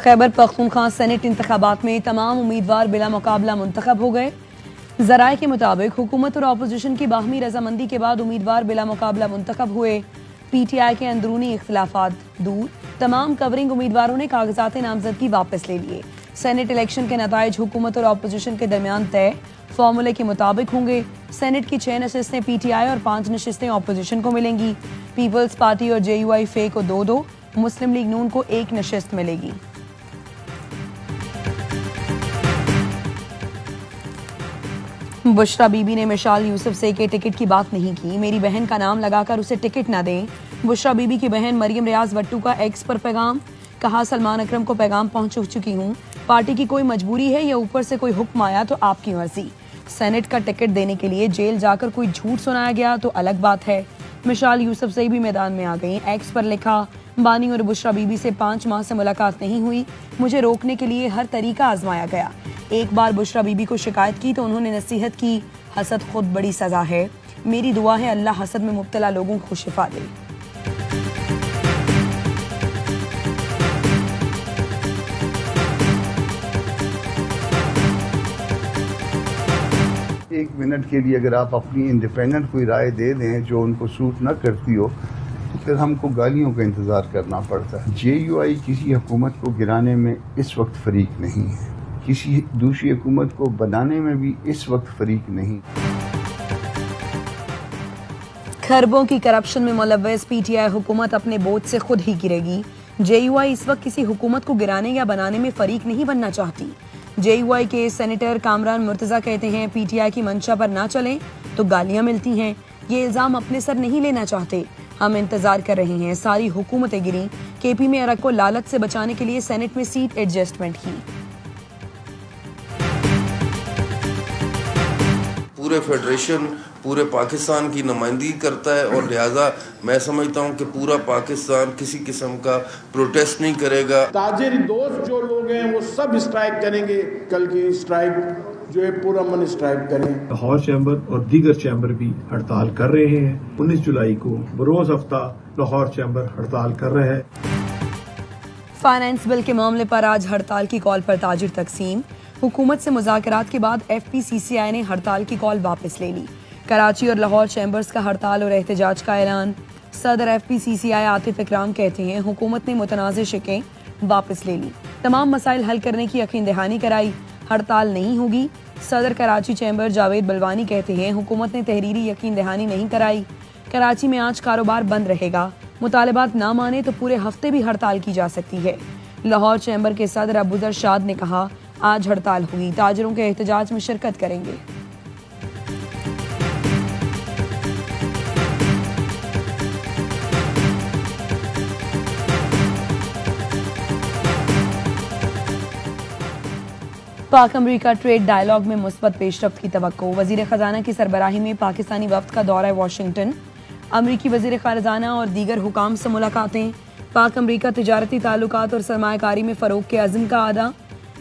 Khyber Pakhtunkhwa senate इंतखाबात में तमाम उम्मीदवार बिला मुकाबला मुंतखब हो गए। जराए के मुताबिक हुकूमत और अपोजिशन की बाहमी रजामंदी के बाद उम्मीदवार बिला मुकाबला मुंतखब हुए। PTI के अंदरूनी इख्तिलाफात दूर, तमाम कवरिंग उम्मीदवारों ने कागजात नामजदगी वापस ले लिए। सेनेट इलेक्शन के नताइज हुकूमत और अपोजिशन के दरमियान तय फॉर्मूले के मुताबिक होंगे। सेनेट की 6 नशिस्तें PTI और 5 नशिस्तें अपोजिशन को मिलेंगी। पीपल्स पार्टी और JUI फे को 2-2, मुस्लिम लीग नून को 1 नशिस्त मिलेगी। बुशरा बीबी ने मिशाल यूसुफ से के टिकट की बात नहीं की, मेरी बहन का नाम लगाकर उसे टिकट न दें। बुशरा बीबी की बहन मरियम रियाज भट्टू का एक्स पर पैगाम, कहा सलमान अकरम को पैगाम पहुंच चुकी हूं, पार्टी की कोई मजबूरी है या ऊपर से कोई हुक्म आया तो आपकी मर्जी। सेनेट का टिकट देने के लिए जेल जाकर कोई झूठ सुनाया गया तो अलग बात है। मिशाल यूसुफ से भी मैदान में आ गई। एक्स पर लिखा, बानी और बुशरा बीबी से 5 माह से मुलाकात नहीं हुई, मुझे रोकने के लिए हर तरीका आजमाया गया। एक बार बुशरा बीबी को शिकायत की तो उन्होंने नसीहत की, हसद खुद बड़ी सजा है, मेरी दुआ है अल्लाह हसद में मुब्तला लोगों को शिफा दे। एक मिनट के लिए अगर आप अपनी इंडिपेंडेंट कोई राय दे दें जो उनको सूट न करती हो तो फिर हमको गालियों का इंतज़ार करना पड़ता है। JUI किसी हुकूमत को गिराने में इस वक्त फरीक नहीं है, किसी दूसरी हुकूमत को बनाने में भी इस वक्त फरीक नहीं। खरबों की करप्शन में मुलव्वस PTI हुकूमत अपने बोझ से खुद ही गिरेगी। JUI इस वक्त किसी हुकूमत को गिराने या बनाने में फरीक नहीं बनना चाहती। JUI के सेनेटर कामरान मुर्तजा कहते हैं PTI की मंशा पर ना चलें तो गालियां मिलती हैं, ये इल्जाम अपने सर नहीं लेना चाहते। हम इंतजार कर रहे हैं, सारी हुकूमतें गिरी, KP में अरग को लालच से बचाने के लिए सेनेट में सीट एडजस्टमेंट की। पूरे फेडरेशन पूरे पाकिस्तान की नुमाइंदगी करता है और लिहाजा मैं समझता हूं कि पूरा पाकिस्तान किसी किस्म का प्रोटेस्ट नहीं करेगा। ताजिर दोस्त जो लोग हैं वो सब स्ट्राइक करेंगे। कल की स्ट्राइक जो है पूरा मन स्ट्राइक करें। लाहौर चैम्बर और दीगर चैम्बर भी हड़ताल कर रहे हैं। 19 जुलाई को बरोज हफ्ता लाहौर चैम्बर हड़ताल कर रहा है। फाइनेंस बिल के मामले पर आज हड़ताल की कॉल पर ताजिर तकसीम। हुकूमत से मुज़ाकरात के बाद FPCCI ने हड़ताल की कॉल वापस ले ली। कराची और लाहौर चैम्बर्स का हड़ताल और एहतजाज का ऐलान। सदर FPCCI आतिफ इकराम कहते हैं हुकूमत ने मुतनाज़ शिकें वापस ले ली, तमाम मसाइल हल करने की यकीन दहानी कराई, हड़ताल नहीं होगी। सदर कराची चैम्बर जावेद बलवानी कहते हैं हुकूमत ने तहरीरी यकीन दहानी नहीं कराई, कराची में आज कारोबार बंद रहेगा, मुतालबात ना माने तो पूरे हफ्ते भी हड़ताल की जा सकती है। लाहौर चैम्बर के सदर अबूजर शाद ने कहा आज हड़ताल होगी, ताजरों के एहतजाज में शिरकत करेंगे। पाक अमरीका ट्रेड डायलॉग में मुस्बत पेशरफ्त की तवक्को। वजीर खजाना की सरबराही में पाकिस्तानी वफ्द का दौरा वाशिंगटन। अमरीकी वजीर खजाना और दीगर हुकाम से मुलाकातें। पाक अमरीका तिजारती ताल्लुकात और सरमायाकारी में फ़रोग के अज़्म का आदा।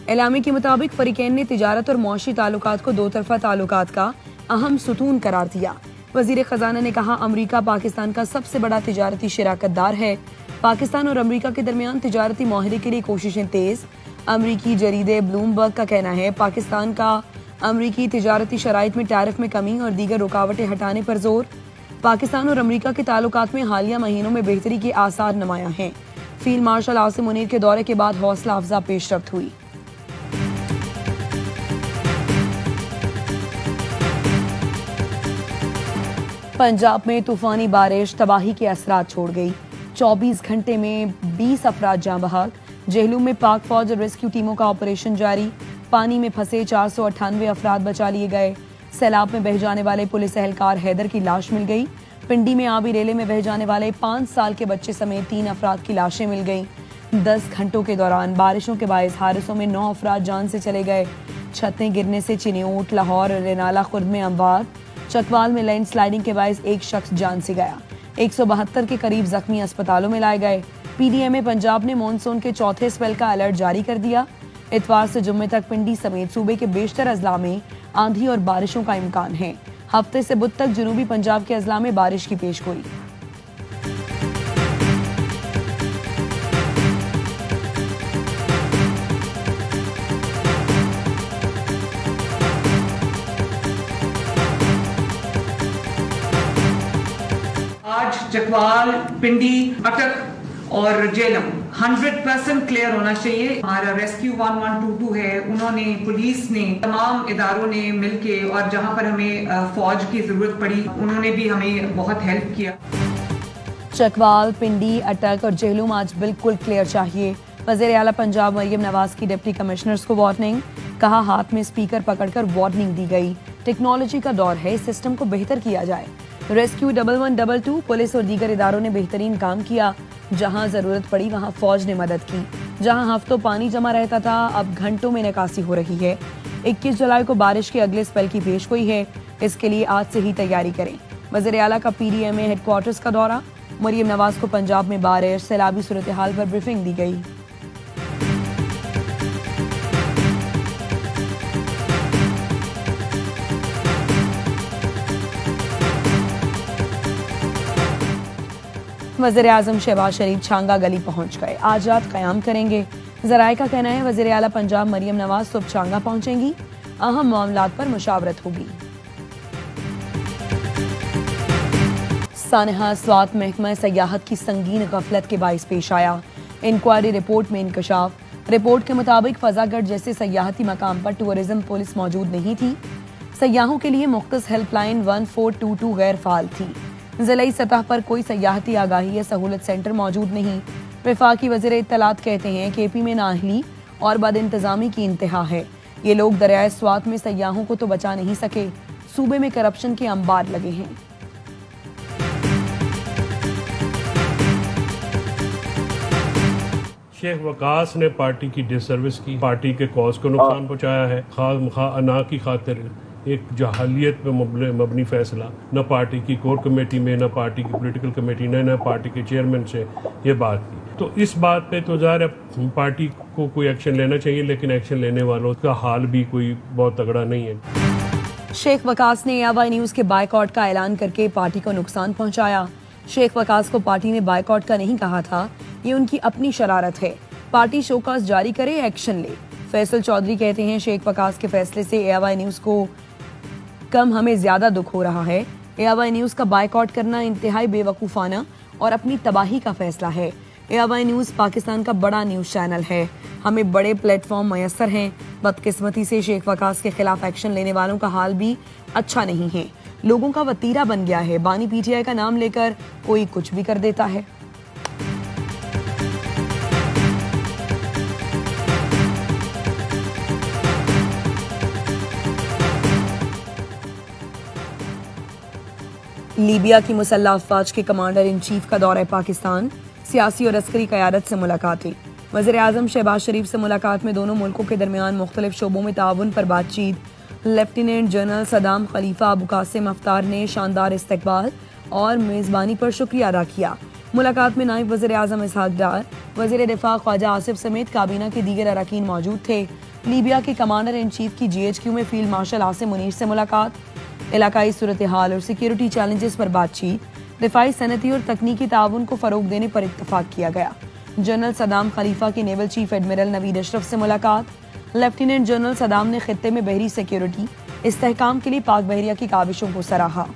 एलामी के मुताबिक फ़रीक़ैन ने तिजारत और मौशी ताल्लुकात को दो तरफ़ा ताल्लुकात का अहम सुतून करार दिया। वजीर खजाना ने कहा अमरीका पाकिस्तान का सबसे बड़ा तिजारती शराकतदार है। पाकिस्तान और अमरीका के दरमियान तिजारती माहिरे के लिए कोशिशें तेज़। अमरीकी जरीदे ब्लूमबर्ग का कहना है पाकिस्तान का अमरीकी तिजारती शराइत में टैरिफ में कमी और दीगर रुकावटें हटाने पर जोर। पाकिस्तान और अमरीका के ताल्लुकात में हालिया महीनों में बेहतरी के आसार नुमायां हैं। फील्ड मार्शल आसिम मुनीर के दौरे के बाद हौसला अफजा पेशरफ्त हुई। पंजाब में तूफानी बारिश तबाही के असरात छोड़ गई। 24 घंटे में 20 अफराद जाँ बहक। जेहलूम में पाक फौज और रेस्क्यू टीमों का ऑपरेशन जारी। पानी में फंसे 498 अफराद बचा लिए गए। सैलाब में बह जाने वाले पुलिस एहलकार हैदर की लाश मिल गई। पिंडी में आबी रेले में बह जाने वाले 5 साल के बच्चे समेत 3 अफराद की लाशें मिल गईं। 10 घंटों के दौरान बारिशों के बायस हादसों में 9 अफराद जान से चले गए। छतें गिरने से चिन्योट, लाहौर और रेनाला खुर्द में अमवात। चकवाल में लैंड स्लाइडिंग के बायस एक शख्स जान से गया। 172 के करीब जख्मी अस्पतालों में लाए गए। PDMA पंजाब ने मॉनसून के चौथे स्पेल का अलर्ट जारी कर दिया। इतवार से जुम्मे तक पिंडी समेत सूबे के बेशतर अजला में आंधी और बारिशों का इम्कान है। हफ्ते से बुध तक जनूबी पंजाब के अजला में बारिश की पेशगोई। चकवाल, पिंडी, अटक और जेलम 100% क्लियर होना चाहिए। हमारा रेस्क्यू 1122 है, उन्होंने, पुलिस ने, तमाम इदारों ने मिलके, और जहां पर हमें फौज की जरूरत पड़ी उन्होंने भी हमें बहुत हेल्प किया। चकवाल, पिंडी, अटक और जेहलूम आज बिल्कुल क्लियर चाहिए। वज़ीर आला पंजाब मरियम नवाज की डिप्टी कमिश्नर्स को वार्निंग, कहा हाथ में स्पीकर पकड़कर वार्निंग दी गई। टेक्नोलॉजी का दौर है, सिस्टम को बेहतर किया जाए। रेस्क्यू 1122, पुलिस और दीगर इदारों ने बेहतरीन काम किया। जहां जरूरत पड़ी वहां फौज ने मदद की। जहां हफ्तों पानी जमा रहता था, अब घंटों में निकासी हो रही है। 21 जुलाई को बारिश के अगले स्पेल की पेशगोई है, इसके लिए आज से ही तैयारी करें। वज़ीर आला का PDMA हेडक्वार्टर्स का दौरा, मरियम नवाज को पंजाब में बारिश, सैलाबी सूरत हाल पर ब्रीफिंग दी गई। वज़ीर आज़म शहबाज शरीफ छांगा गली पहुंच गए, आज रात क़याम करेंगे। ज़राए का कहना है वज़ीर आला पंजाब मरियम नवाज सुबह छांगा पहुंचेंगी, अहम मामलात पर मुशावरत होगी। सानहा स्वात महकमा सयाहत की संगीन गफलत के बाइस पेश आया। इंक्वायरी रिपोर्ट में इंकशाफ। रिपोर्ट के मुताबिक फजागढ़ जैसे सयाहती मकाम पर टूरिज्म पुलिस मौजूद नहीं थी। सयाहों के लिए मुख्तस हेल्पलाइन 1422 गैर फाल थी। ज़िलाई सतह पर कोई सयाहती आगाही या सहूलत सेंटर मौजूद नहीं। वफाकी वज़ीर इत्तलात कहते हैं KP में नाअहली और बदइंतज़ामी की इंतहा है। ये लोग दरियाए स्वात में सयाहों को तो बचा नहीं सके, सूबे में करप्शन के अंबार लगे हैं। शेख वकास ने पार्टी की डिसर्विस की, पार्टी के कॉज को नुकसान पहुंचाया है। अना की खातिर एक जहालियत पे मबनी फैसला, न पार्टी की कोर कमेटी में, न पार्टी की पॉलिटिकल कमेटी ने, न पार्टी के चेयरमैन से ये बात की। तो इस बात पे तो ज़ाहिर पार्टी को कोई एक्शन लेना चाहिए, लेकिन एक्शन लेने वालों का हाल भी कोई बहुत तगड़ा नहीं है। शेख वकास ने AY न्यूज़ के बायकॉट का ऐलान करके पार्टी को नुकसान पहुंचाया। शेख वकास को पार्टी ने बायकॉट का नहीं कहा था, ये उनकी अपनी शरारत है। पार्टी शोकास जारी करे, एक्शन ले। फैसल चौधरी कहते हैं शेख वकास के फैसले से AY न्यूज़ को कम हमें ज्यादा दुख हो रहा है। AY न्यूज़ का बायकॉट करना इंतहाई बेवकूफ़ाना और अपनी तबाही का फैसला है। AY न्यूज़ पाकिस्तान का बड़ा न्यूज़ चैनल है, हमें बड़े प्लेटफॉर्म मयसर हैं। बदकिस्मती से शेख वकास के खिलाफ एक्शन लेने वालों का हाल भी अच्छा नहीं है। लोगों का वतीरा बन गया है, बानी PTI का नाम लेकर कोई कुछ भी कर देता है। लीबिया की मुसल्लह अफवाज के कमांडर इन चीफ का दौरा पाकिस्तान, सियासी और अस्करी क़यादत से मुलाकातें। वज़ीर आज़म शहबाज शरीफ से मुलाकात में दोनों मुल्कों के दरमियान मुख्तलिफ शोबों में ताउन पर बातचीत। लेफ्टिनेंट जनरल सदाम खलीफा अबू कासिम अफ्तार ने शानदार इस्तकबाल और मेज़बानी पर शुक्रिया अदा किया। मुलाकात में नायब वज़ीर आज़म इसहाक डार, वज़ीर दिफा ख्वाजा आसिफ समेत काबीना के दीगर अरकान मौजूद थे। लीबिया के कमांडर इन चीफ की GHQ में फील्ड मार्शल आसिम मुनीर से मुलाकात। इलाकाई सूरत हाल और सिक्योरिटी चैलेंजेस पर बातचीत। दिफाई सनती और तकनीकी ताउन को फरोग देने पर इत्तफाक किया गया। जनरल सदाम खलीफा की naval chief admiral Naveed Ashraf से मुलाकात। लेफ्टिनेंट जनरल सदाम ने खित्ते में बहरी सिक्योरिटी इस्तेहकाम के लिए पाक बहरिया की काविशों को सराहा।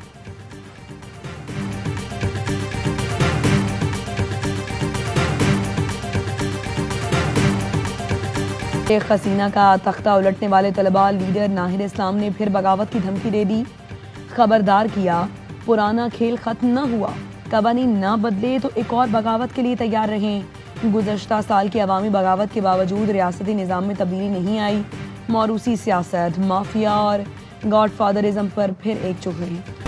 शेख हसीना का तख्ता उलटने वाले तलबा लीडर नाहिद इस्लाम ने फिर बगावत की धमकी दे दी। खबरदार किया, पुराना खेल खत्म न हुआ, कवानीन ना बदले तो एक और बगावत के लिए तैयार रहें। गुज़श्ता साल की अवामी बगावत के बावजूद रियासती निज़ाम में तब्दीली नहीं आई। मौरूसी सियासत, माफिया और गॉडफादरिज्म पर फिर एकजुट हुए।